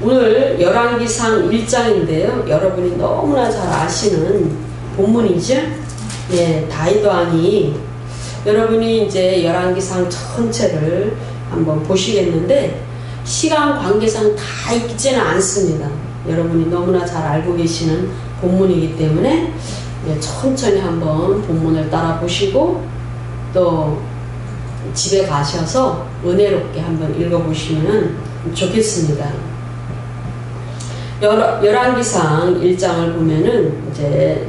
오늘 열왕기상 1장인데요. 여러분이 너무나 잘 아시는 본문이죠. 예, 다윗 왕이 여러분이 이제 열왕기상 전체를 한번 보시겠는데 시간 관계상 다 읽지는 않습니다. 여러분이 너무나 잘 알고 계시는 본문이기 때문에 예, 천천히 한번 본문을 따라 보시고 또 집에 가셔서 은혜롭게 한번 읽어보시면 좋겠습니다. 열왕기상 1장을 보면은 이제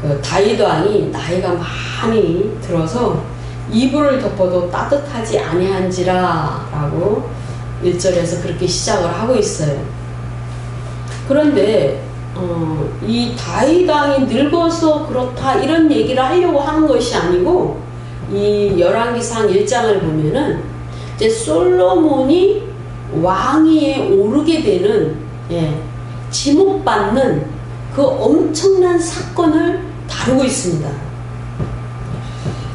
그 다윗 왕이 나이가 많이 들어서 이불을 덮어도 따뜻하지 아니한지라 라고 1절에서 그렇게 시작을 하고 있어요. 그런데 이 다윗 왕이 늙어서 그렇다 이런 얘기를 하려고 하는 것이 아니고 이 열왕기상 1장을 보면은 이제 솔로몬이 왕위에 오르게 되는 지목받는 그 엄청난 사건을 다루고 있습니다.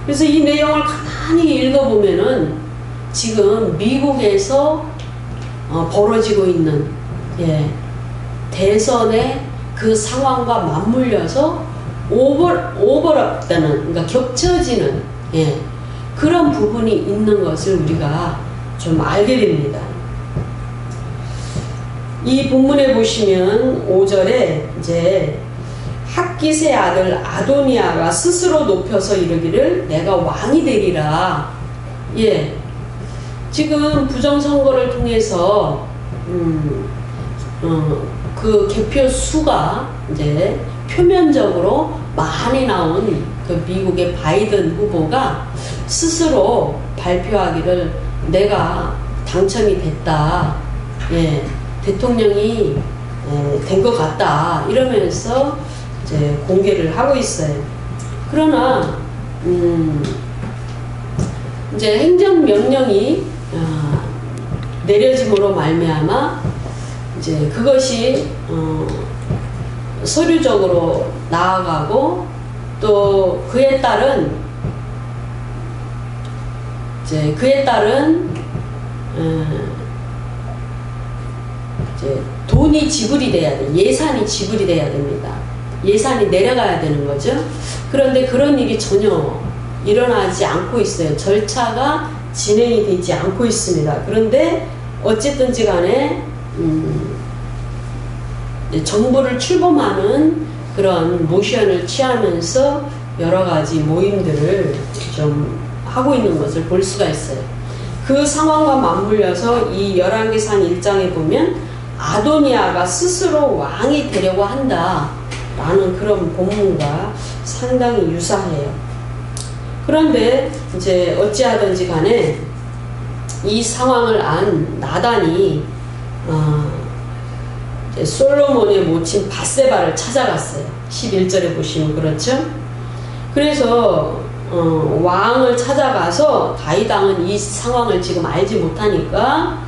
그래서 이 내용을 가만히 읽어보면은 지금 미국에서 벌어지고 있는 대선의 그 상황과 맞물려서 오버랩되는, 그러니까 겹쳐지는 그런 부분이 있는 것을 우리가 좀 알게 됩니다. 이 본문에 보시면 5절에 이제 핫깃의 아들 아도니아가 스스로 높여서 이르기를 내가 왕이 되리라. 지금 부정선거를 통해서 그 개표 수가 이제 표면적으로 많이 나온 그 미국의 바이든 후보가 스스로 발표하기를 내가 당첨이 됐다. 대통령이 된 것 같다. 이러면서 이제 공개를 하고 있어요. 그러나 이제 행정명령이 내려짐으로 말미암아 이제 그것이 서류적으로 나아가고 또 그에 따른 이제 돈이 지불이 돼야 돼. 예산이 지불이 돼야 됩니다. 예산이 내려가야 되는 거죠. 그런데 그런 일이 전혀 일어나지 않고 있어요. 절차가 진행이 되지 않고 있습니다. 그런데 어쨌든지 간에 정부를 출범하는 그런 모션을 취하면서 여러 가지 모임들을 좀 하고 있는 것을 볼 수가 있어요. 그 상황과 맞물려서 이 열왕기상 1장에 보면 아도니아가 스스로 왕이 되려고 한다 라는 그런 본문과 상당히 유사해요. 그런데 이제 어찌하든지 간에 이 상황을 안 나단이 이제 솔로몬의 모친 밧세바를 찾아갔어요. 11절에 보시면 그렇죠. 그래서 왕을 찾아가서 다윗 왕은 이 상황을 지금 알지 못하니까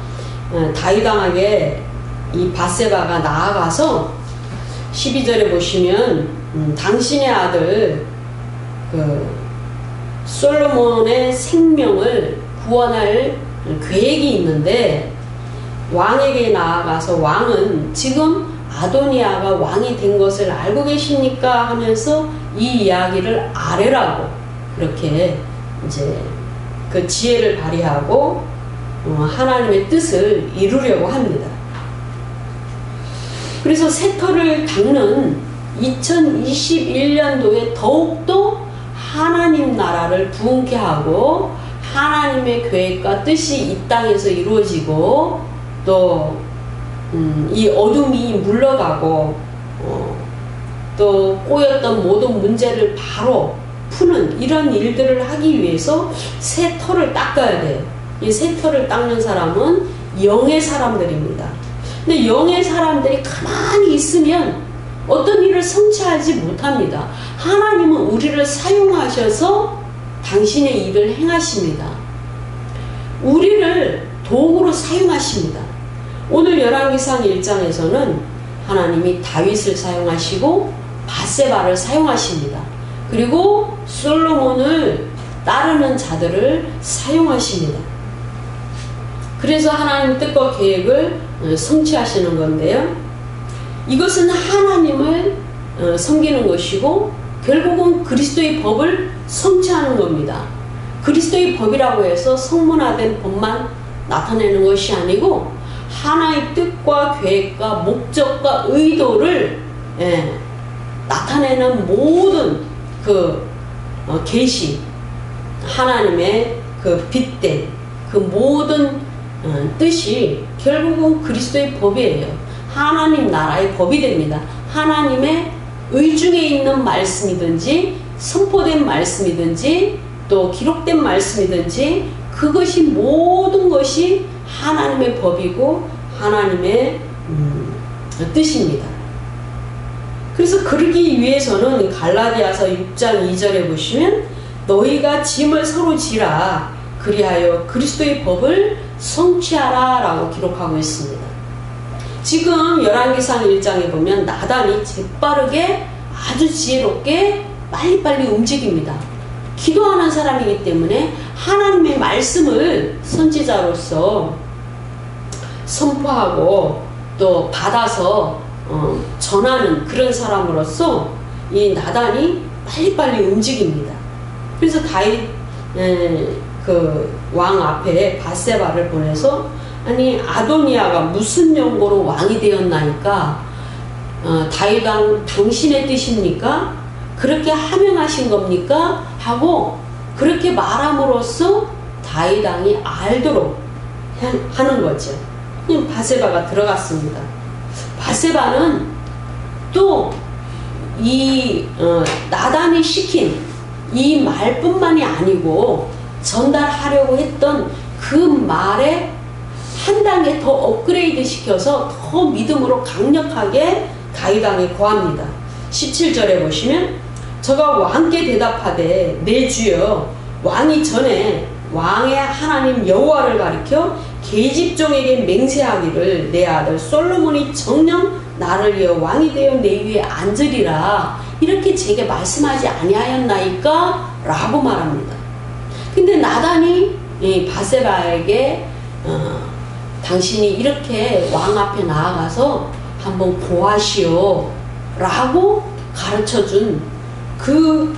다윗 왕에게 이 밧세바가 나아가서 12절에 보시면 당신의 아들 그 솔로몬의 생명을 구원할 계획이 있는데 왕에게 나아가서 왕은 지금 아도니아가 왕이 된 것을 알고 계십니까? 하면서 이 이야기를 아뢰라고 그렇게 이제 그 지혜를 발휘하고 하나님의 뜻을 이루려고 합니다. 그래서 새터를 닦는 2021년도에 더욱더 하나님 나라를 부흥케 하고 하나님의 계획과 뜻이 이 땅에서 이루어지고 또 이 어둠이 물러가고 또 꼬였던 모든 문제를 바로 푸는 이런 일들을 하기 위해서 새터를 닦아야 돼요. 이 새터를 닦는 사람은 영의 사람들입니다. 근데 영의 사람들이 가만히 있으면 어떤 일을 성취하지 못합니다. 하나님은 우리를 사용하셔서 당신의 일을 행하십니다. 우리를 도구로 사용하십니다. 오늘 열왕기상 1장에서는 하나님이 다윗을 사용하시고 밧세바를 사용하십니다. 그리고 솔로몬을 따르는 자들을 사용하십니다. 그래서 하나님 뜻과 계획을 성취하시는 건데요. 이것은 하나님을 섬기는 것이고 결국은 그리스도의 법을 성취하는 겁니다. 그리스도의 법이라고 해서 성문화된 법만 나타내는 것이 아니고 하나의 뜻과 계획과 목적과 의도를 나타내는 모든 그 계시, 하나님의 그 빗댄 그 모든 뜻이 결국은 그리스도의 법이에요. 하나님 나라의 법이 됩니다. 하나님의 의중에 있는 말씀이든지 선포된 말씀이든지 또 기록된 말씀이든지 그것이 모든 것이 하나님의 법이고 하나님의 뜻입니다. 그래서 그러기 위해서는 갈라디아서 6장 2절에 보시면 너희가 짐을 서로 지라 그리하여 그리스도의 법을 성취하라 라고 기록하고 있습니다. 지금 열왕기상 1장에 보면 나단이 재빠르게 아주 지혜롭게 빨리빨리 움직입니다. 기도하는 사람이기 때문에 하나님의 말씀을 선지자로서 선포하고 또 받아서 전하는 그런 사람으로서 이 나단이 빨리빨리 움직입니다. 그래서 다윗 그 왕 앞에 밧세바를 보내서 아니 아도니아가 무슨 용고로 왕이 되었나이까 다윗 왕 당신의 뜻입니까? 그렇게 하명하신 겁니까? 하고 그렇게 말함으로써 다윗 왕이 알도록 하는 거죠. 밧세바가 들어갔습니다. 밧세바는 또 이 나단이 시킨 이 말뿐만이 아니고 전달하려고 했던 그 말에 한 단계 더 업그레이드 시켜서 더 믿음으로 강력하게 다윗 왕에 고합니다. 17절에 보시면 저가 왕께 대답하되 내 주여 왕이 전에 왕의 하나님 여호와를 가리켜 계집종에게 맹세하기를 내 아들 솔로몬이 정녕 나를 위해 왕이 되어 내 위에 앉으리라 이렇게 제게 말씀하지 아니하였나이까? 라고 말합니다. 근데 나단이 밧세바에게 당신이 이렇게 왕 앞에 나아가서 한번 보아시오 라고 가르쳐준 그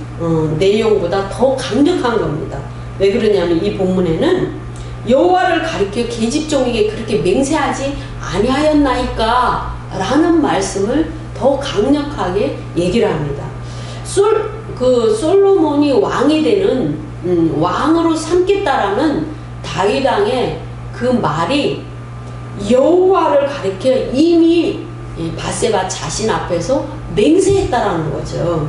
내용보다 더 강력한 겁니다. 왜 그러냐면 이 본문에는 여호와를 가리켜 계집종에게 그렇게 맹세하지 아니하였나이까 라는 말씀을 더 강력하게 얘기를 합니다. 솔로몬이 왕이 되는 왕으로 삼겠다라는 다윗 왕의 그 말이 여호와를 가리켜 이미 밧세바 자신 앞에서 맹세했다라는 거죠.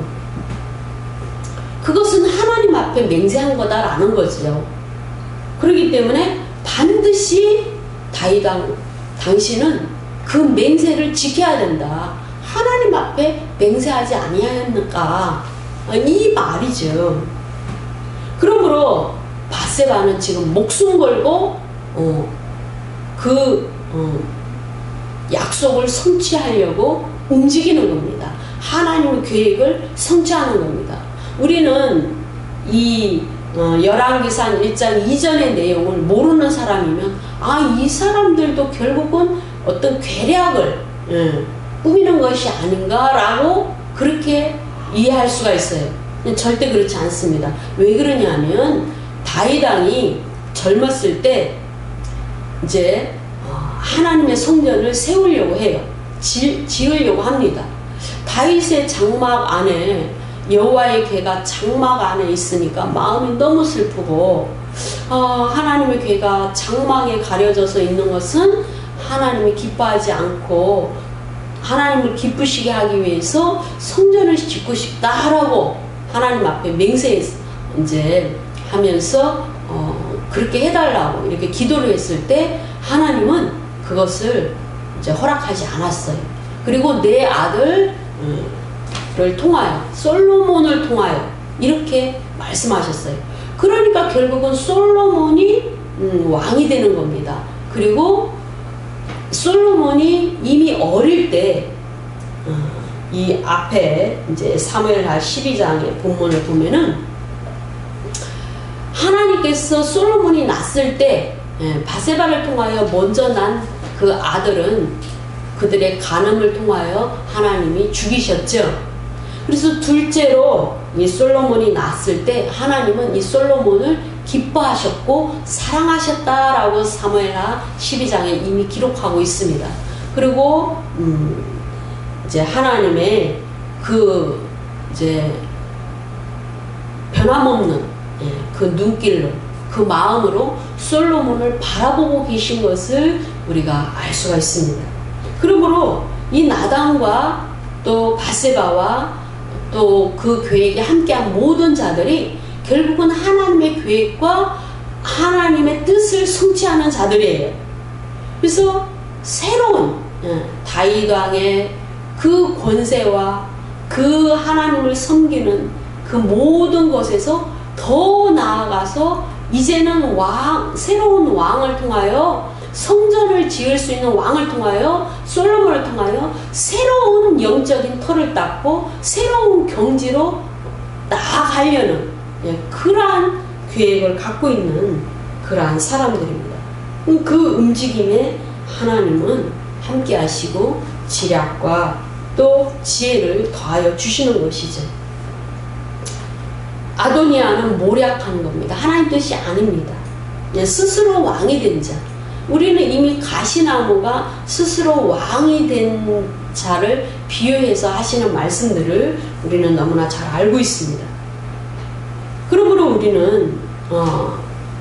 그것은 하나님 앞에 맹세한 거다라는 거죠. 그렇기 때문에 반드시 다윗 왕 당신은 그 맹세를 지켜야 된다. 하나님 앞에 맹세하지 아니하였는가? 이 말이죠. 그러므로 밧세바는 지금 목숨 걸고 약속을 성취하려고 움직이는 겁니다. 하나님의 계획을 성취하는 겁니다. 우리는 이 열왕기상 1장 이전의 내용을 모르는 사람이면 이 사람들도 결국은 어떤 괴략을 꾸미는 것이 아닌가라고 그렇게 이해할 수가 있어요. 절대 그렇지 않습니다. 왜 그러냐면 다윗 왕이 젊었을 때 이제 하나님의 성전을 세우려고 해요. 지으려고 합니다. 다윗의 장막 안에 여호와의 궤가 장막 안에 있으니까 마음이 너무 슬프고 하나님의 궤가 장막에 가려져서 있는 것은 하나님이 기뻐하지 않고 하나님을 기쁘시게 하기 위해서 성전을 짓고 싶다라고 하나님 앞에 맹세 이제 하면서 그렇게 해달라고 이렇게 기도를 했을 때 하나님은 그것을 이제 허락하지 않았어요. 그리고 내 아들을 통하여 솔로몬을 통하여 이렇게 말씀하셨어요. 그러니까 결국은 솔로몬이 왕이 되는 겁니다. 그리고 솔로몬이 이미 어릴 때 이 앞에 이제 사무엘하 12장의 본문을 보면은 하나님께서 솔로몬이 낳았을 때 밧세바를 통하여 먼저 난 그 아들은 그들의 간음을 통하여 하나님이 죽이셨죠. 그래서 둘째로 이 솔로몬이 낳았을 때 하나님은 이 솔로몬을 기뻐하셨고 사랑하셨다라고 사무엘하 12장에 이미 기록하고 있습니다. 그리고 이제 하나님의 그 이제 변함없는 그 눈길로 그 마음으로 솔로몬을 바라보고 계신 것을 우리가 알 수가 있습니다. 그러므로 이 나단과 또 바세바와 또 그 계획에 함께한 모든 자들이 결국은 하나님의 계획과 하나님의 뜻을 성취하는 자들이에요. 그래서 새로운 다윗 왕의 그 권세와 그 하나님을 섬기는 그 모든 것에서 더 나아가서 이제는 새로운 왕을 통하여 성전을 지을 수 있는 왕을 통하여 솔로몬을 통하여 새로운 영적인 터를 닦고 새로운 경지로 나아가려는 그러한 계획을 갖고 있는 그러한 사람들입니다. 그 움직임에 하나님은 함께 하시고 지략과 또 지혜를 더하여 주시는 것이죠. 아도니아는 모략한 겁니다. 하나님 뜻이 아닙니다. 스스로 왕이 된 자. 우리는 이미 가시나무가 스스로 왕이 된 자를 비유해서 하시는 말씀들을 우리는 너무나 잘 알고 있습니다. 그러므로 우리는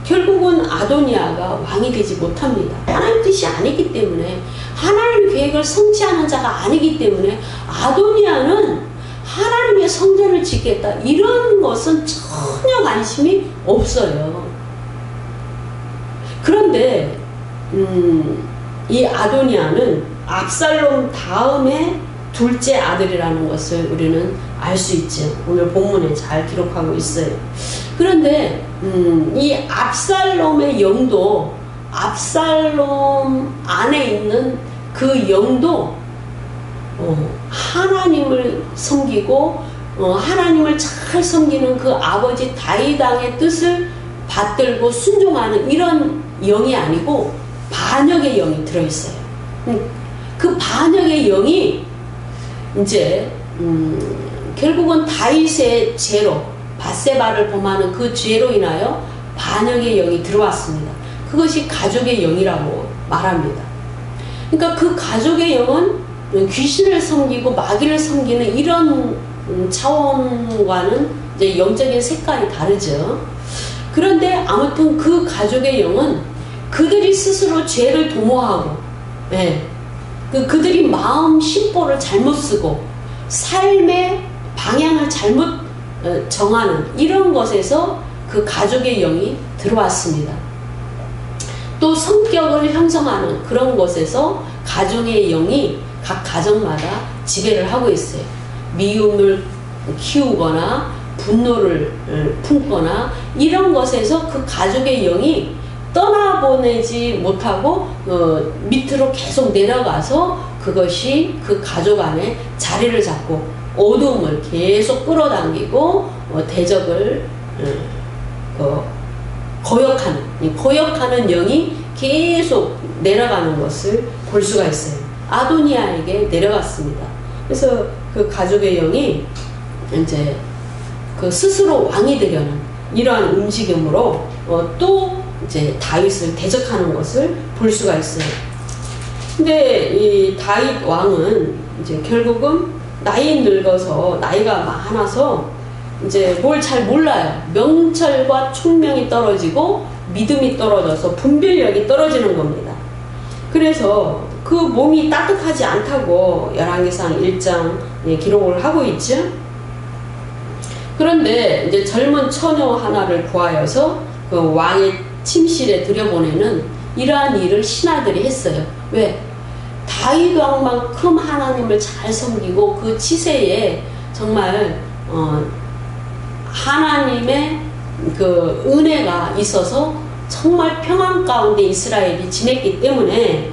결국은 아도니아가 왕이 되지 못합니다. 하나님 뜻이 아니기 때문에, 하나님의 계획을 성취하는 자가 아니기 때문에 아도니아는 하나님의 성전을 짓겠다 이런 것은 전혀 관심이 없어요. 그런데 이 아도니아는 압살롬 다음에 둘째 아들이라는 것을 우리는 알 수 있죠. 오늘 본문에 잘 기록하고 있어요. 그런데 이 압살롬의 영도, 압살롬 안에 있는 그 영도 하나님을 섬기고 하나님을 잘 섬기는 그 아버지 다윗 왕의 뜻을 받들고 순종하는 이런 영이 아니고 반역의 영이 들어있어요. 그 반역의 영이 이제 결국은 다윗의 죄로, 바세바를 범하는 그 죄로 인하여 반역의 영이 들어왔습니다. 그것이 가족의 영이라고 말합니다. 그러니까 그 가족의 영은 귀신을 섬기고 마귀를 섬기는 이런 차원과는 이제 영적인 색깔이 다르죠. 그런데 아무튼 그 가족의 영은 그들이 스스로 죄를 도모하고, 그들이 마음 심보를 잘못 쓰고 삶의 방향을 잘못 정하는 이런 것에서 그 가족의 영이 들어왔습니다. 또 성격을 형성하는 그런 것에서 가정의 영이 각 가정마다 지배를 하고 있어요. 미움을 키우거나 분노를 품거나 이런 것에서 그 가족의 영이 떠나보내지 못하고 밑으로 계속 내려가서 그것이 그 가족 안에 자리를 잡고 어둠을 계속 끌어당기고 대적을 거역하는 영이 계속 내려가는 것을 볼 수가 있어요. 아도니아에게 내려갔습니다. 그래서 그 가족의 영이 이제 그 스스로 왕이 되려는 이러한 움직임으로 또 이제 다윗을 대적하는 것을 볼 수가 있어요. 근데 이 다윗 왕은 이제 결국은 나이 늙어서 나이가 많아서 이제 뭘 잘 몰라요. 명철과 총명이 떨어지고 믿음이 떨어져서 분별력이 떨어지는 겁니다. 그래서 그 몸이 따뜻하지 않다고 열왕기상 1장에 기록을 하고 있죠. 그런데 이제 젊은 처녀 하나를 구하여서 그 왕의 침실에 들여보내는 이러한 일을 신하들이 했어요. 왜? 다윗 왕만큼 하나님을 잘 섬기고 그 치세에 정말 하나님의 그 은혜가 있어서 정말 평안 가운데 이스라엘이 지냈기 때문에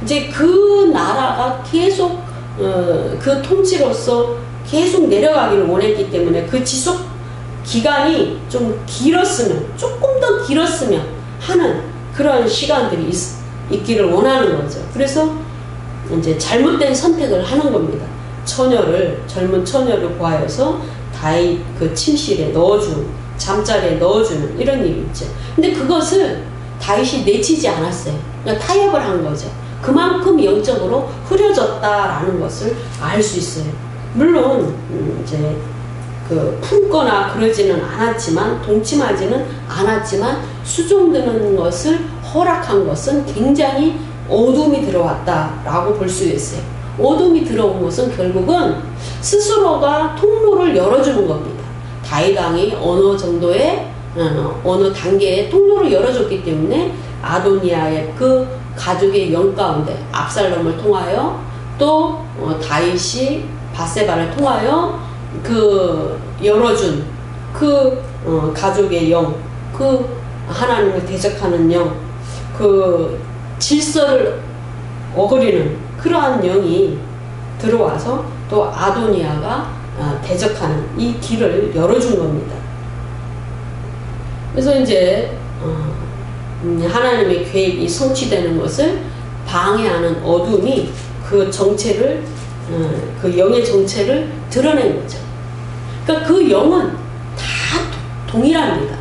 이제 그 나라가 계속 그 통치로서 계속 내려가기를 원했기 때문에 그 지속 기간이 좀 길었으면, 조금 더 길었으면 하는 그런 시간들이 있기를 원하는 거죠. 그래서 이제 잘못된 선택을 하는 겁니다. 젊은 처녀를 구하여서 다윗 그 침실에 넣어주는, 잠자리에 넣어주는 이런 일이 있죠. 근데 그것을 다윗이 내치지 않았어요. 그냥 타협을 한 거죠. 그만큼 영적으로 흐려졌다라는 것을 알 수 있어요. 물론 이제 그 품거나 그러지는 않았지만, 동침하지는 않았지만 수종드는 것을 허락한 것은 굉장히 어둠이 들어왔다라고 볼 수 있어요. 어둠이 들어온 것은 결국은 스스로가 통로를 열어주는 겁니다. 다윗 왕이 어느 단계의 통로를 열어줬기 때문에 아도니아의 그 가족의 영 가운데 압살롬을 통하여 또 다윗이 밧세바를 통하여 그 열어준 그 가족의 영, 그 하나님을 대적하는 영, 그 질서를 어그리는 그러한 영이 들어와서 또 아도니아가 대적하는 이 길을 열어준 겁니다. 그래서 이제 하나님의 계획이 성취되는 것을 방해하는 어둠이 그 정체를, 그 영의 정체를 드러낸 거죠. 그러니까 그 영은 다 동일합니다.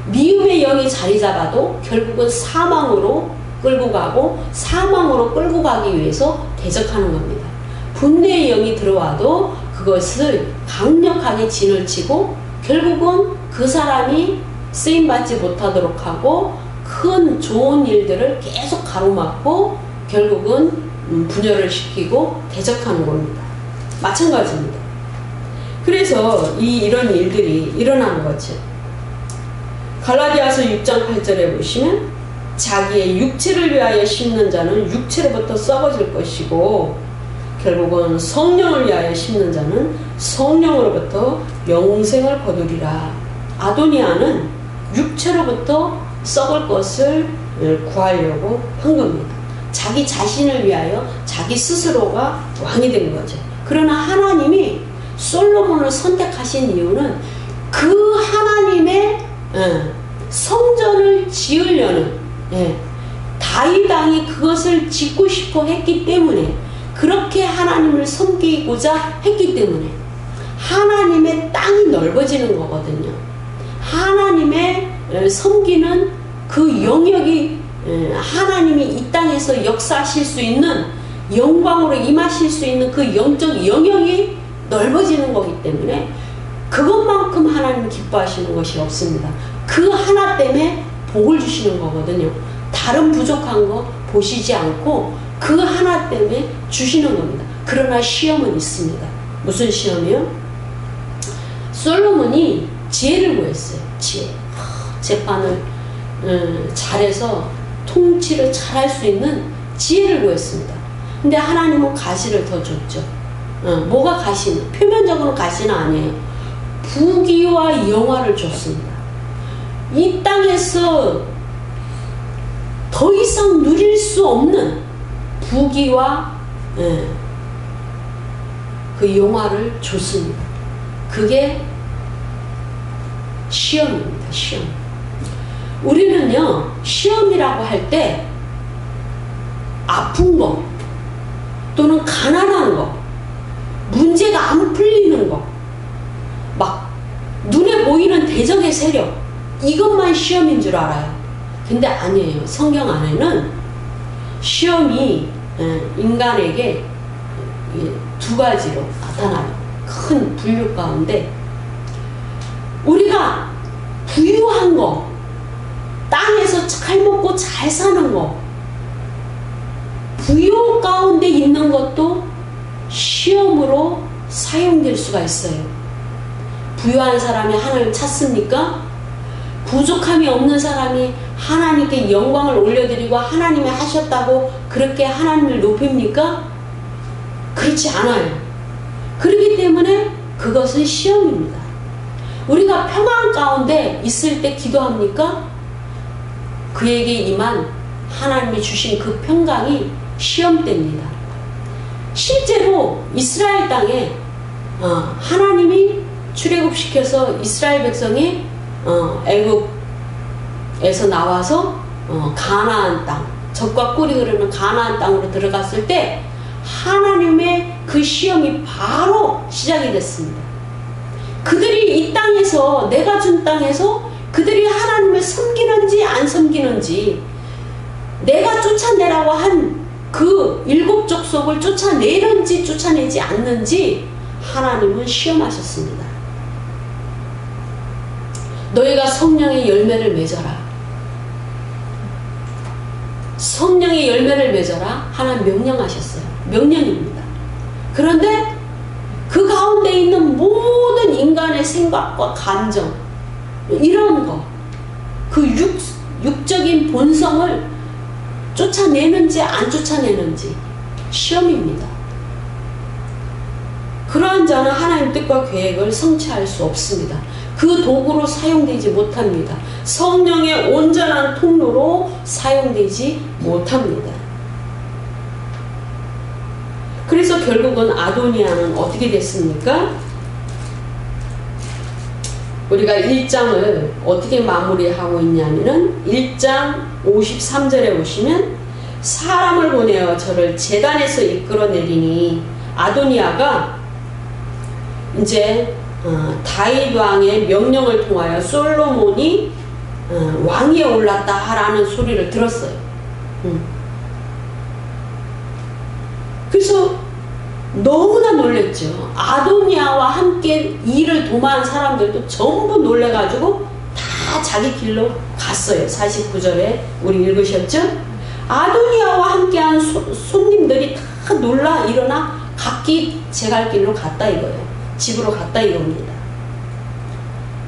미움의 영이 자리 잡아도 결국은 사망으로 끌고 가고, 사망으로 끌고 가기 위해서 대적하는 겁니다. 분노의 영이 들어와도 그것을 강력하게 진을 치고 결국은 그 사람이 쓰임받지 못하도록 하고 큰 좋은 일들을 계속 가로막고 결국은 분열을 시키고 대적하는 겁니다. 마찬가지입니다. 그래서 이런 일들이 일어나는 거죠. 갈라디아서 6장 8절에 보시면 자기의 육체를 위하여 심는 자는 육체로부터 썩어질 것이고 결국은 성령을 위하여 심는 자는 성령으로부터 영생을 거두리라. 아도니아는 육체로부터 썩을 것을 구하려고 한 겁니다. 자기 자신을 위하여 자기 스스로가 왕이 된 거죠. 그러나 하나님이 솔로몬을 선택하신 이유는 그 하나님의 성전을 지으려는, 다윗 왕이 그것을 짓고 싶어 했기 때문에, 그렇게 하나님을 섬기고자 했기 때문에 하나님의 땅이 넓어지는 거거든요. 하나님의 섬기는 그 영역이, 하나님이 이 땅에서 역사하실 수 있는, 영광으로 임하실 수 있는 그 영적 영역이 넓어지는 거기 때문에 그것만큼 하나님 기뻐하시는 것이 없습니다. 그 하나 때문에 복을 주시는 거거든요. 다른 부족한 거 보시지 않고 그 하나 때문에 주시는 겁니다. 그러나 시험은 있습니다. 무슨 시험이요? 솔로몬이 지혜를 구했어요. 지혜. 재판을 잘해서 통치를 잘할 수 있는 지혜를 구했습니다. 근데 하나님은 가시를 더 줬죠. 뭐가 가시는? 표면적으로 가시는 아니에요. 부귀와 영화를 줬습니다. 이 땅에서 더 이상 누릴 수 없는 부귀와 그 영화를 줬습니다. 그게 시험입니다. 시험. 우리는요, 시험이라고 할 때 아픈 거 또는 가난한 거, 문제가 안 풀리는 거, 막 눈에 보이는 대적의 세력, 이것만 시험인 줄 알아요. 근데 아니에요. 성경 안에는 시험이 인간에게 두 가지로 나타나요. 큰 분류 가운데 우리가 부유한 거, 땅에서 잘 먹고 잘 사는 거, 부유 가운데 있는 것도 시험으로 사용될 수가 있어요. 부유한 사람이 하나님을 찾습니까? 부족함이 없는 사람이 하나님께 영광을 올려드리고 하나님이 하셨다고 그렇게 하나님을 높입니까? 그렇지 않아요. 그렇기 때문에 그것은 시험입니다. 우리가 평안 가운데 있을 때 기도합니까? 그에게 임한 하나님이 주신 그 평강이 시험대입니다. 실제로 이스라엘 땅에 하나님이 출애굽시켜서 이스라엘 백성이 애굽에서 나와서 가나안 땅, 젖과 꿀이 흐르는 가나안 땅으로 들어갔을 때 하나님의 그 시험이 바로 시작이 됐습니다. 그들이 이 땅에서, 내가 준 땅에서 그들이 하나님을 섬기는지 안 섬기는지, 내가 쫓아내라고 한 그 7 족속을 쫓아내는지 쫓아내지 않는지 하나님은 시험하셨습니다. 너희가 성령의 열매를 맺어라. 성령의 열매를 맺어라. 하나님 명령하셨어요. 명령입니다. 그런데 그 가운데 있는 모든 인간의 생각과 감정, 이런 거, 그 육적인 본성을 쫓아내는지 안 쫓아내는지 시험입니다. 그러한 자는 하나님 뜻과 계획을 성취할 수 없습니다. 그 도구로 사용되지 못합니다. 성령의 온전한 통로로 사용되지 못합니다. 그래서 결국은 아도니아는 어떻게 됐습니까? 우리가 1장을 어떻게 마무리하고 있냐면은 1장 53절에 보시면 사람을 보내어 저를 제단에서 이끌어내리니, 아도니아가 이제 다윗 왕의 명령을 통하여 솔로몬이 왕위에 올랐다라는 소리를 들었어요. 그래서 너무나 놀랬죠. 아도니아와 함께 일을 도모한 사람들도 전부 놀래가지고 다 자기 길로 갔어요. 49절에 우리 읽으셨죠? 아도니아와 함께한 손님들이 다 놀라 일어나 각기 제갈 길로 갔다 이거예요. 집으로 갔다 이겁니다.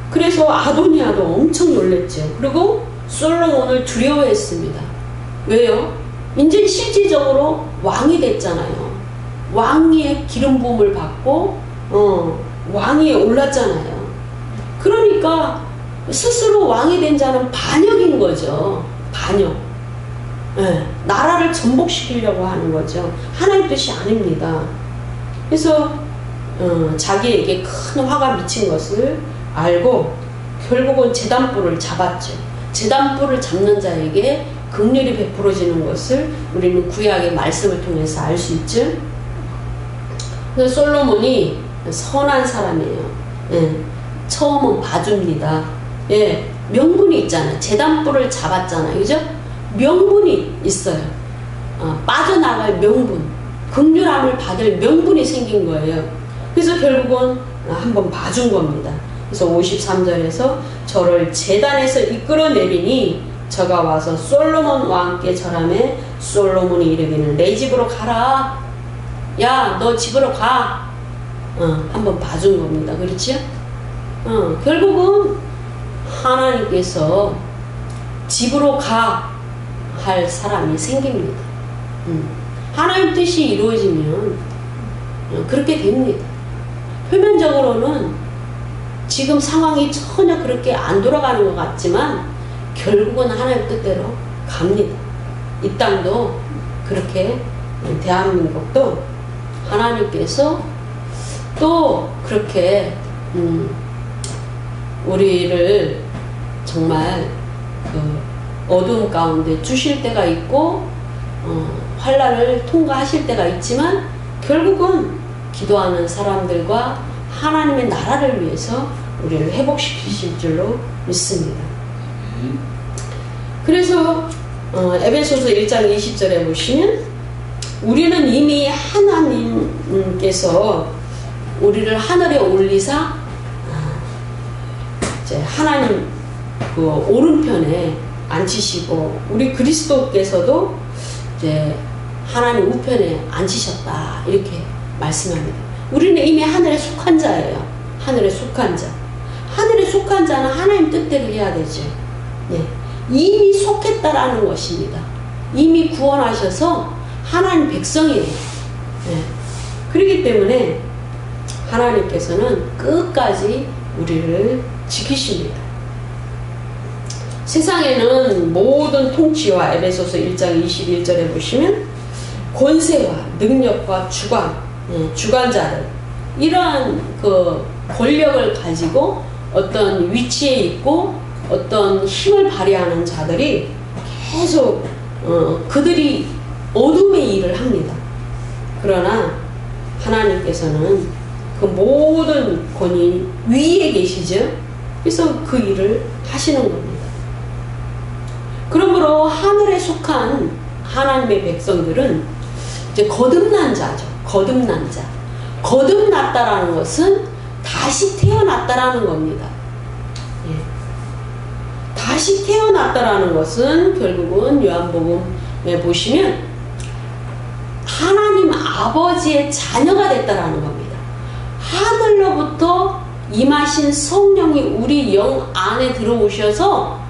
그래서 아도니아도 엄청 놀랬죠. 그리고 솔로몬을 두려워했습니다. 왜요? 이제 실질적으로 왕이 됐잖아요. 왕위의 기름 부음을 받고 왕위에 올랐잖아요. 그러니까 스스로 왕이 된 자는 반역인 거죠. 반역. 네, 나라를 전복시키려고 하는 거죠. 하나님 뜻이 아닙니다. 그래서 자기에게 큰 화가 미친 것을 알고 결국은 제단불을 잡았죠. 제단불을 잡는 자에게 긍휼이 베풀어지는 것을 우리는 구약의 말씀을 통해서 알 수 있죠. 그래서 솔로몬이 선한 사람이에요. 예, 처음은 봐줍니다. 예, 명분이 있잖아요. 제단불을 잡았잖아요. 그죠? 명분이 있어요. 빠져나갈 명분, 긍휼함을 받을 명분이 생긴 거예요. 그래서 결국은 한번 봐준 겁니다. 그래서 53절에서 저를 제단에서 이끌어내리니 저가 와서 솔로몬 왕께 절하매 솔로몬이 이르기를 내 집으로 가라. 야, 너 집으로 가. 한번 봐준 겁니다. 그렇죠? 결국은 하나님께서 집으로 가 할 사람이 생깁니다. 하나님 뜻이 이루어지면 그렇게 됩니다. 표면적으로는 지금 상황이 전혀 그렇게 안 돌아가는 것 같지만 결국은 하나님 뜻대로 갑니다. 이 땅도 그렇게, 대한민국도 하나님께서 또 그렇게 우리를 정말 그 어두움 가운데 주실 때가 있고 환난을 통과하실 때가 있지만 결국은 기도하는 사람들과 하나님의 나라를 위해서 우리를 회복시키실 줄로 믿습니다. 그래서 에베소서 1장 20절에 보시면 우리는 이미 하나님께서 우리를 하늘에 올리사 이제 하나님 그 오른편에 앉히시고 우리 그리스도께서도 이제 하나님 우편에 앉히셨다 이렇게 말씀합니다. 우리는 이미 하늘에 속한 자예요. 하늘에 속한 자. 하늘에 속한 자는 하나님 뜻대로 해야 되죠. 네. 이미 속했다라는 것입니다. 이미 구원하셔서 하나님 백성이에요. 네. 그렇기 때문에 하나님께서는 끝까지 우리를 지키십니다. 세상에는 모든 통치와 에베소서 1장 21절에 보시면 권세와 능력과 주관자들 이러한 그 권력을 가지고 어떤 위치에 있고 어떤 힘을 발휘하는 자들이 계속 그들이 어둠의 일을 합니다. 그러나 하나님께서는 그 모든 권위 위에 계시죠. 그래서 그 일을 하시는 겁니다. 그러므로 하늘에 속한 하나님의 백성들은 이제 거듭난 자죠. 거듭난 자. 거듭났다라는 것은 다시 태어났다라는 겁니다. 예. 다시 태어났다라는 것은 결국은 요한복음에 보시면 하나님 아버지의 자녀가 됐다라는 겁니다. 하늘로부터 임하신 성령이 우리 영 안에 들어오셔서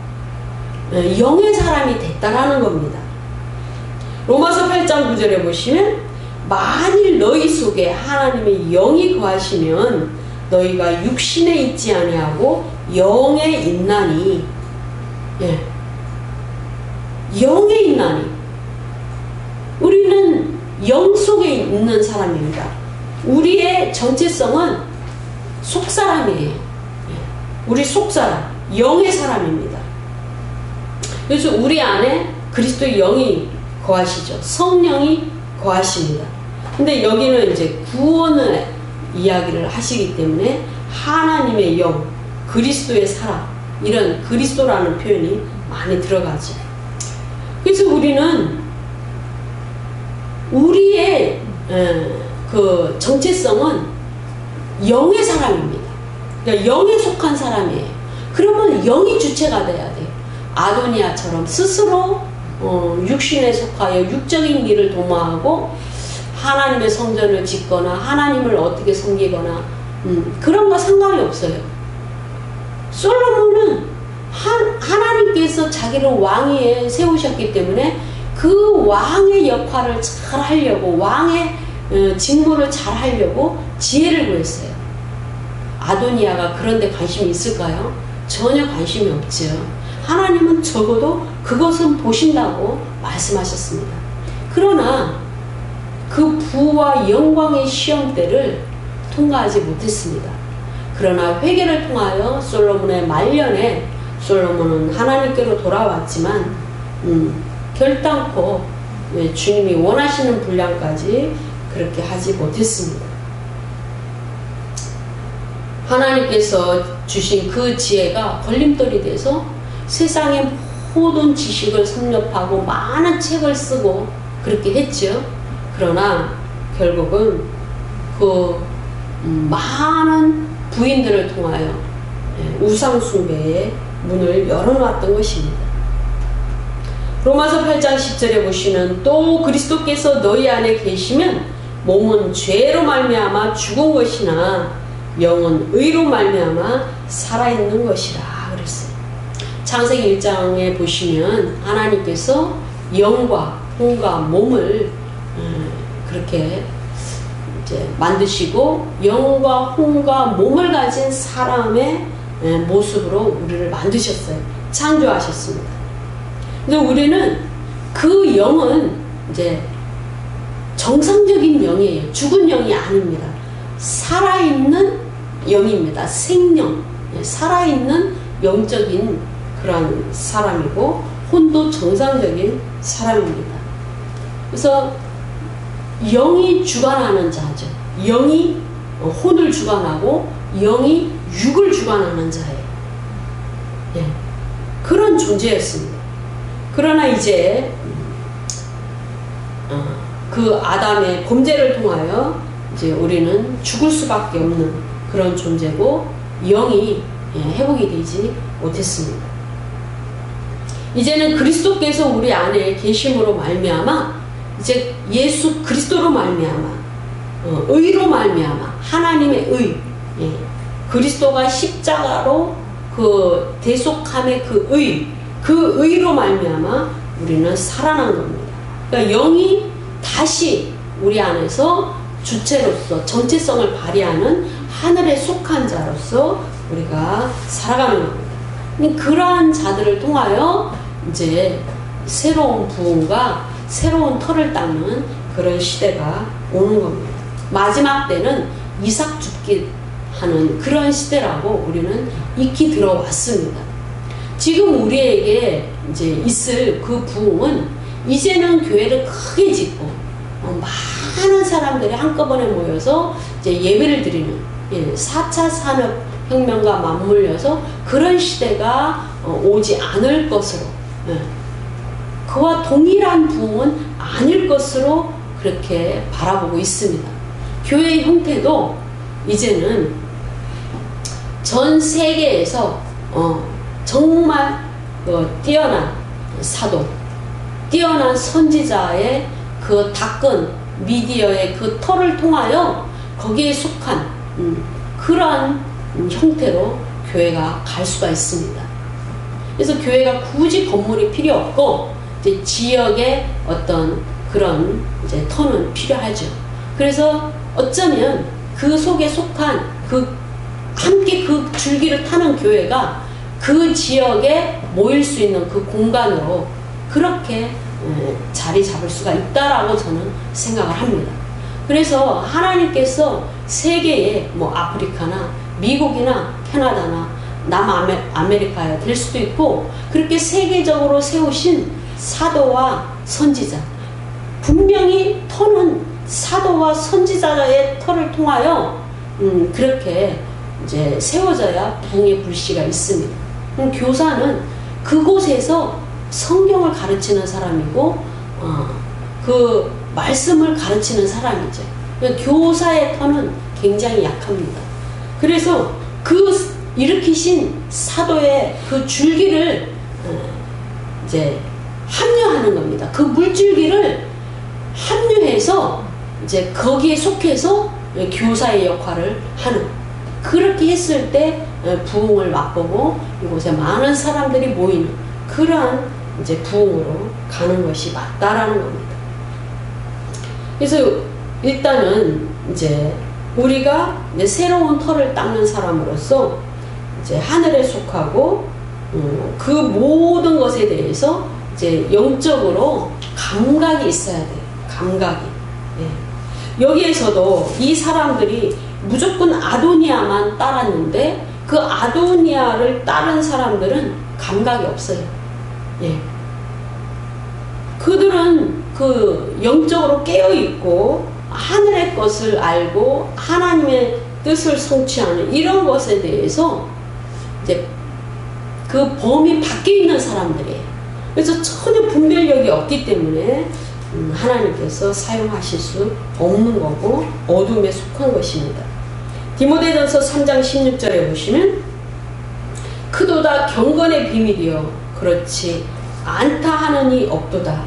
영의 사람이 됐다라는 겁니다. 로마서 8장 9절에 보시면 만일 너희 속에 하나님의 영이 거하시면 너희가 육신에 있지 아니하고 영에 있나니. 예. 영에 있나니. 우리는 영 속에 있는 사람입니다. 우리의 정체성은 속사람이에요. 우리 속사람, 영의 사람입니다. 그래서 우리 안에 그리스도의 영이 거하시죠. 성령이 거하십니다. 근데 여기는 이제 구원의 이야기를 하시기 때문에 하나님의 영, 그리스도의 사람, 이런 그리스도라는 표현이 많이 들어가죠. 그래서 우리는 우리의 그 정체성은 영의 사람입니다. 그러니까 영에 속한 사람이에요. 그러면 영이 주체가 돼야 돼요. 아도니아처럼 스스로 육신에 속하여 육적인 일을 도모하고 하나님의 성전을 짓거나 하나님을 어떻게 섬기거나 그런 거 상관이 없어요. 솔로몬은 하나님께서 자기를 왕위에 세우셨기 때문에 그 왕의 역할을 잘 하려고 왕의 직무를 잘 하려고 지혜를 구했어요. 아도니아가 그런데 관심이 있을까요? 전혀 관심이 없죠. 하나님은 적어도 그것은 보신다고 말씀하셨습니다. 그러나 그 부와 영광의 시험대를 통과하지 못했습니다. 그러나 회개를 통하여 솔로몬의 말년에 솔로몬은 하나님께로 돌아왔지만 결단코 주님이 원하시는 분량까지 그렇게 하지 못했습니다. 하나님께서 주신 그 지혜가 걸림돌이 돼서 세상의 모든 지식을 섭렵하고 많은 책을 쓰고 그렇게 했죠. 그러나 결국은 그 많은 부인들을 통하여 우상 숭배의 문을 열어놨던 것입니다. 로마서 8장 10절에 보시면 또 그리스도께서 너희 안에 계시면 몸은 죄로 말미암아 죽은 것이나 영은 의로 말미암아 살아있는 것이라 그랬어요. 창세기 1장에 보시면 하나님께서 영과 혼과 몸을 그렇게 이제 만드시고 영과 혼과 몸을 가진 사람의 모습으로 우리를 만드셨어요. 창조하셨습니다. 근데 우리는 그 영은 이제 정상적인 영이에요. 죽은 영이 아닙니다. 살아있는 영입니다. 생명, 살아있는 영적인 그런 사람이고 혼도 정상적인 사람입니다. 그래서 영이 주관하는 자죠. 영이 혼을 주관하고 영이 육을 주관하는 자예요. 예. 그런 존재였습니다. 그러나 이제 그 아담의 범죄를 통하여 이제 우리는 죽을 수밖에 없는 그런 존재고 영이 회복이 되지 못했습니다. 이제는 그리스도께서 우리 안에 계심으로 말미암아 이제 예수 그리스도로 말미암아 의로 말미암아 하나님의 의 그리스도가 십자가로 그 대속함의 그 의로 말미암아 우리는 살아난 겁니다. 그러니까 영이 다시 우리 안에서 주체로서 정체성을 발휘하는 하늘에 속한 자로서 우리가 살아가는 겁니다. 그러한 자들을 통하여 이제 새로운 부흥과 새로운 터를 닦는 그런 시대가 오는 겁니다. 마지막 때는 이삭 죽기 하는 그런 시대라고 우리는 익히 들어왔습니다. 지금 우리에게 이제 있을 그 부흥은 이제는 교회를 크게 짓고 많은 사람들이 한꺼번에 모여서 이제 예배를 드리는 4차 산업혁명과 맞물려서 그런 시대가 오지 않을 것으로, 그와 동일한 부흥은 아닐 것으로 그렇게 바라보고 있습니다. 교회의 형태도 이제는 전 세계에서 정말 뛰어난 사도, 뛰어난 선지자의 그 닦은 미디어의 그 털을 통하여 거기에 속한 그러한 형태로 교회가 갈 수가 있습니다. 그래서 교회가 굳이 건물이 필요 없고 이제 지역의 어떤 그런 이제 터는 필요하죠. 그래서 어쩌면 그 속에 속한 함께 그 줄기를 타는 교회가 그 지역에 모일 수 있는 그 공간으로 그렇게 자리 잡을 수가 있다라고 저는 생각을 합니다. 그래서 하나님께서 세계에 아프리카나 미국이나 캐나다나 남아메리카에 될 수도 있고 그렇게 세계적으로 세우신 사도와 선지자, 분명히 터는 사도와 선지자의 터를 통하여 그렇게 이제 세워져야 부흥의 불씨가 있습니다. 교사는 그곳에서 성경을 가르치는 사람이고 그 말씀을 가르치는 사람이죠. 교사의 터는 굉장히 약합니다. 그래서 그 일으키신 사도의 그 줄기를 이제 합류하는 겁니다. 그 물줄기를 합류해서 이제 거기에 속해서 교사의 역할을 하는, 그렇게 했을 때 부흥을 맛보고 이곳에 많은 사람들이 모이는 그러한 이제 부흥으로 가는 것이 맞다라는 겁니다. 그래서 일단은 이제 우리가 이제 새로운 터를 닦는 사람으로서 이제 하늘에 속하고 그 모든 것에 대해서 이제 영적으로 감각이 있어야 돼요. 감각이. 여기에서도 이 사람들이 무조건 아도니아만 따랐는데 그 아도니아를 따른 사람들은 감각이 없어요. 그들은 그 영적으로 깨어있고 하늘의 것을 알고 하나님의 뜻을 성취하는 이런 것에 대해서 이제 그 범위 밖에 있는 사람들이에요. 그래서 전혀 분별력이 없기 때문에 하나님께서 사용하실 수 없는 거고 어둠에 속한 것입니다. 디모데전서 3장 16절에 보시면 크도다 경건의 비밀이여 그렇지 않다 하느니 없도다.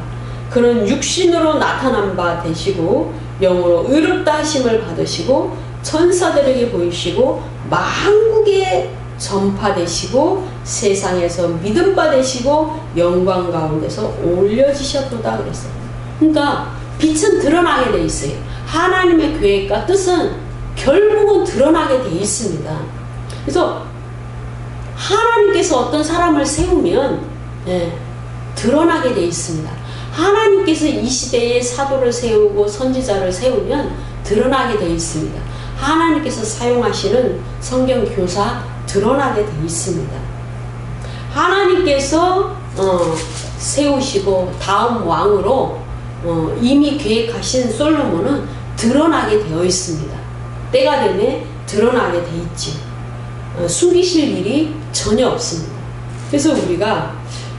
그는 육신으로 나타난 바 되시고 영으로 의롭다 하심을 받으시고 천사들에게 보이시고 만국에 전파되시고 세상에서 믿음 받으시고 영광 가운데서 올려지셨도다 그랬어요. 그러니까 빛은 드러나게 돼 있어요. 하나님의 계획과 뜻은 결국은 드러나게 돼 있습니다. 그래서 하나님께서 어떤 사람을 세우면 드러나게 돼 있습니다. 하나님께서 이 시대에 사도를 세우고 선지자를 세우면 드러나게 돼 있습니다. 하나님께서 사용하시는 성경 교사 드러나게 돼 있습니다. 하나님께서 세우시고 다음 왕으로 이미 계획하신 솔로몬은 드러나게 되어 있습니다. 때가 되면 드러나게 돼 있지. 숨기실 일이 전혀 없습니다. 그래서 우리가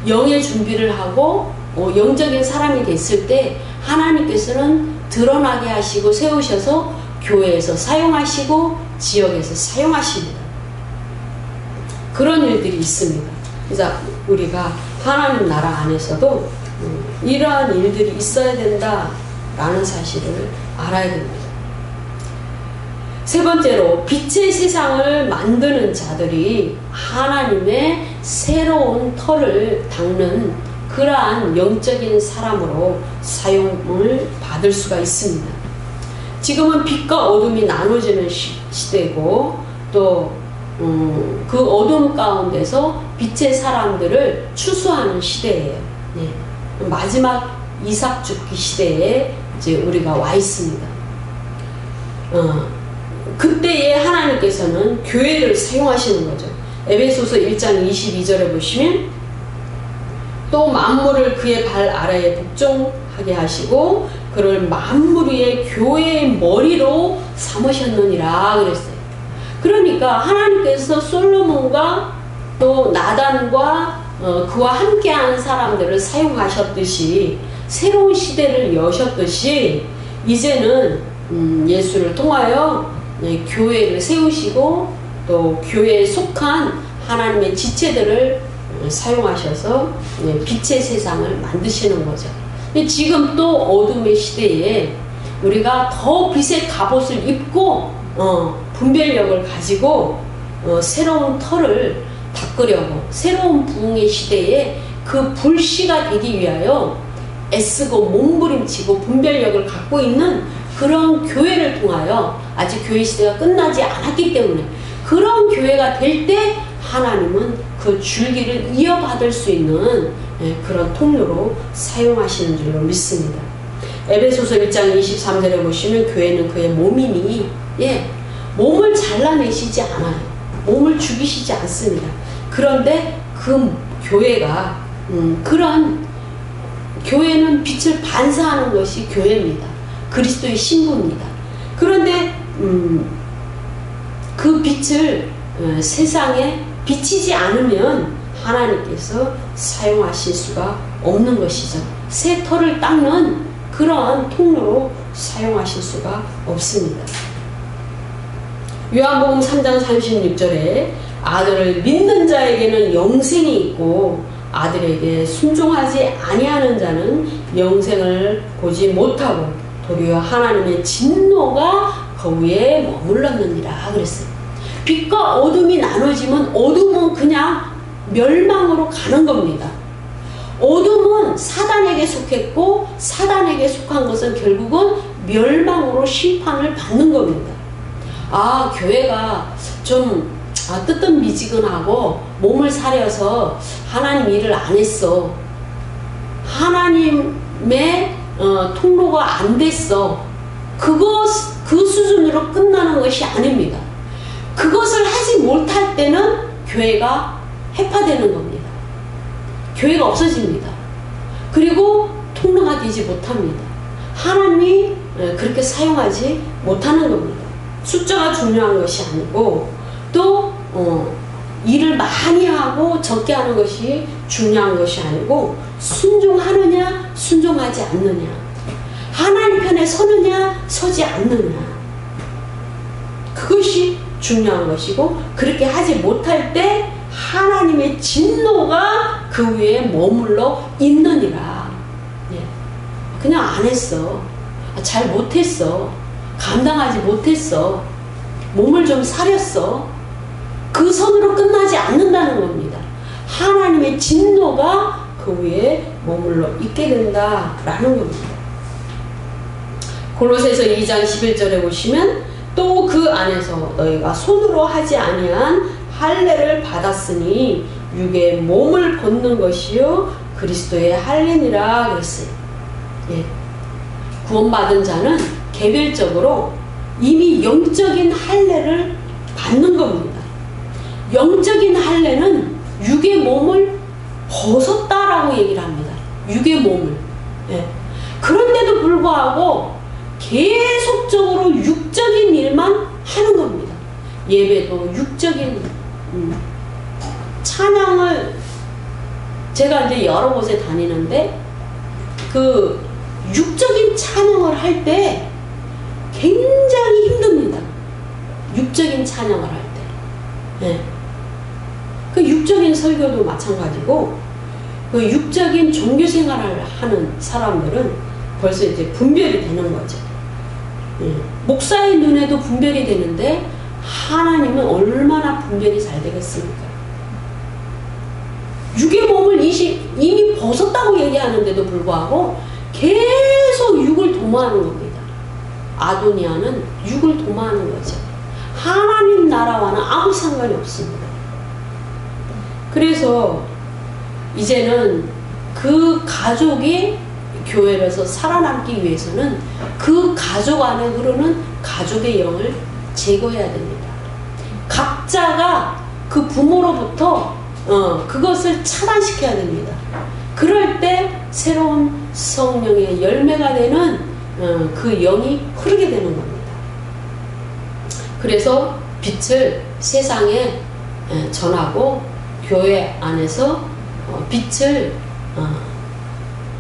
영의 준비를 하고 영적인 사람이 됐을 때 하나님께서는 드러나게 하시고 세우셔서 교회에서 사용하시고 지역에서 사용하십니다. 그런 일들이 있습니다. 그래서 우리가 하나님 나라 안에서도 이러한 일들이 있어야 된다라는 사실을 알아야 됩니다. 세 번째로 빛의 세상을 만드는 자들이 하나님의 새로운 터를 닦는 그러한 영적인 사람으로 사용을 받을 수가 있습니다. 지금은 빛과 어둠이 나눠지는 시대고 또 그 어둠 가운데서 빛의 사람들을 추수하는 시대예요. 마지막 이삭 죽기 시대에 이제 우리가 와 있습니다. 그때에 하나님께서는 교회를 사용하시는 거죠. 에베소서 1장 22절에 보시면 또 만물을 그의 발 아래에 복종하게 하시고 그를 만물 위에 교회의 머리로 삼으셨느니라 그랬어요. 그러니까 하나님께서 솔로몬과 또 나단과 그와 함께한 사람들을 사용하셨듯이 새로운 시대를 여셨듯이 이제는 예수를 통하여 교회를 세우시고 또 교회에 속한 하나님의 지체들을 사용하셔서 빛의 세상을 만드시는 거죠. 근데 지금 또 어둠의 시대에 우리가 더 빛의 갑옷을 입고 분별력을 가지고 새로운 터를 닦으려고 새로운 부흥의 시대에 그 불씨가 되기 위하여 애쓰고 몸부림치고 분별력을 갖고 있는 그런 교회를 통하여 아직 교회 시대가 끝나지 않았기 때문에 그런 교회가 될 때 하나님은 그 줄기를 이어받을 수 있는 그런 통로로 사용하시는 줄로 믿습니다. 에베소서 1장 23절에 보시면 교회는 그의 몸이니 몸을 잘라내시지 않아요. 몸을 죽이시지 않습니다. 그런데 그 교회가 그런 교회는 빛을 반사하는 것이 교회입니다. 그리스도의 신부입니다. 그런데 그 빛을 세상에 비치지 않으면 하나님께서 사용하실 수가 없는 것이죠. 새 털을 닦는 그러한 통로로 사용하실 수가 없습니다. 요한복음 3장 36절에 아들을 믿는 자에게는 영생이 있고 아들에게 순종하지 아니하는 자는 영생을 보지 못하고 도리어 하나님의 진노가 그 위에 머물렀느니라 그랬어요. 빛과 어둠이 나눠지면 어둠은 그냥 멸망으로 가는 겁니다. 어둠은 사단에게 속했고 사단에게 속한 것은 결국은 멸망으로 심판을 받는 겁니다. 교회가 좀 뜨뜻미지근하고 몸을 사려서 하나님 일을 안 했어. 하나님의 통로가 안 됐어. 그 수준으로 끝나는 것이 아닙니다. 그것을 하지 못할 때는 교회가 해파되는 겁니다. 교회가 없어집니다. 그리고 통로가 되지 못합니다. 하나님이 그렇게 사용하지 못하는 겁니다. 숫자가 중요한 것이 아니고 또 일을 많이 하고 적게 하는 것이 중요한 것이 아니고 순종하느냐 순종하지 않느냐, 하나님 편에 서느냐 서지 않느냐, 그것이 중요한 것이고 그렇게 하지 못할 때 하나님의 진노가 그 위에 머물러 있느니라. 그냥 안 했어. 잘 못했어. 감당하지 못했어. 몸을 좀 사렸어. 그 선으로 끝나지 않는다는 겁니다. 하나님의 진노가 그 위에 머물러 있게 된다라는 겁니다. 골로새서 2장 11절에 보시면 또 그 안에서 너희가 손으로 하지 아니한 할례를 받았으니 육의 몸을 벗는 것이요 그리스도의 할례니라 그랬어요. 구원받은 자는 개별적으로 이미 영적인 할례를 받는 겁니다. 영적인 할례는 육의 몸을 벗었다라고 얘기를 합니다. 육의 몸을. 그런데도 불구하고 계속적으로 육적인 일만 하는 겁니다. 예배도 육적인 찬양을 제가 이제 여러 곳에 다니는데 그 육적인 찬양을 할 때 굉장히 힘듭니다. 육적인 찬양을 할 때. 그 육적인 설교도 마찬가지고 그 육적인 종교 생활을 하는 사람들은 벌써 이제 분별이 되는 거죠. 목사의 눈에도 분별이 되는데 하나님은 얼마나 분별이 잘 되겠습니까? 육의 몸을 이미 벗었다고 얘기하는데도 불구하고 계속 육을 도모하는 겁니다. 아도니아는 육을 도모하는 거죠. 하나님 나라와는 아무 상관이 없습니다. 그래서 이제는 그 가족이 교회에서 살아남기 위해서는 그 가족 안에 흐르는 가족의 영을 제거해야 됩니다. 각자가 그 부모로부터 그것을 차단시켜야 됩니다. 그럴 때 새로운 성령의 열매가 되는 그 영이 흐르게 되는 겁니다. 그래서 빛을 세상에 전하고 교회 안에서 빛을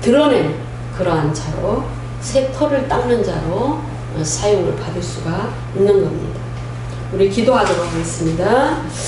드러내는 그러한 자로, 새 털을 닦는 자로 사용을 받을 수가 있는 겁니다. 우리 기도하도록 하겠습니다.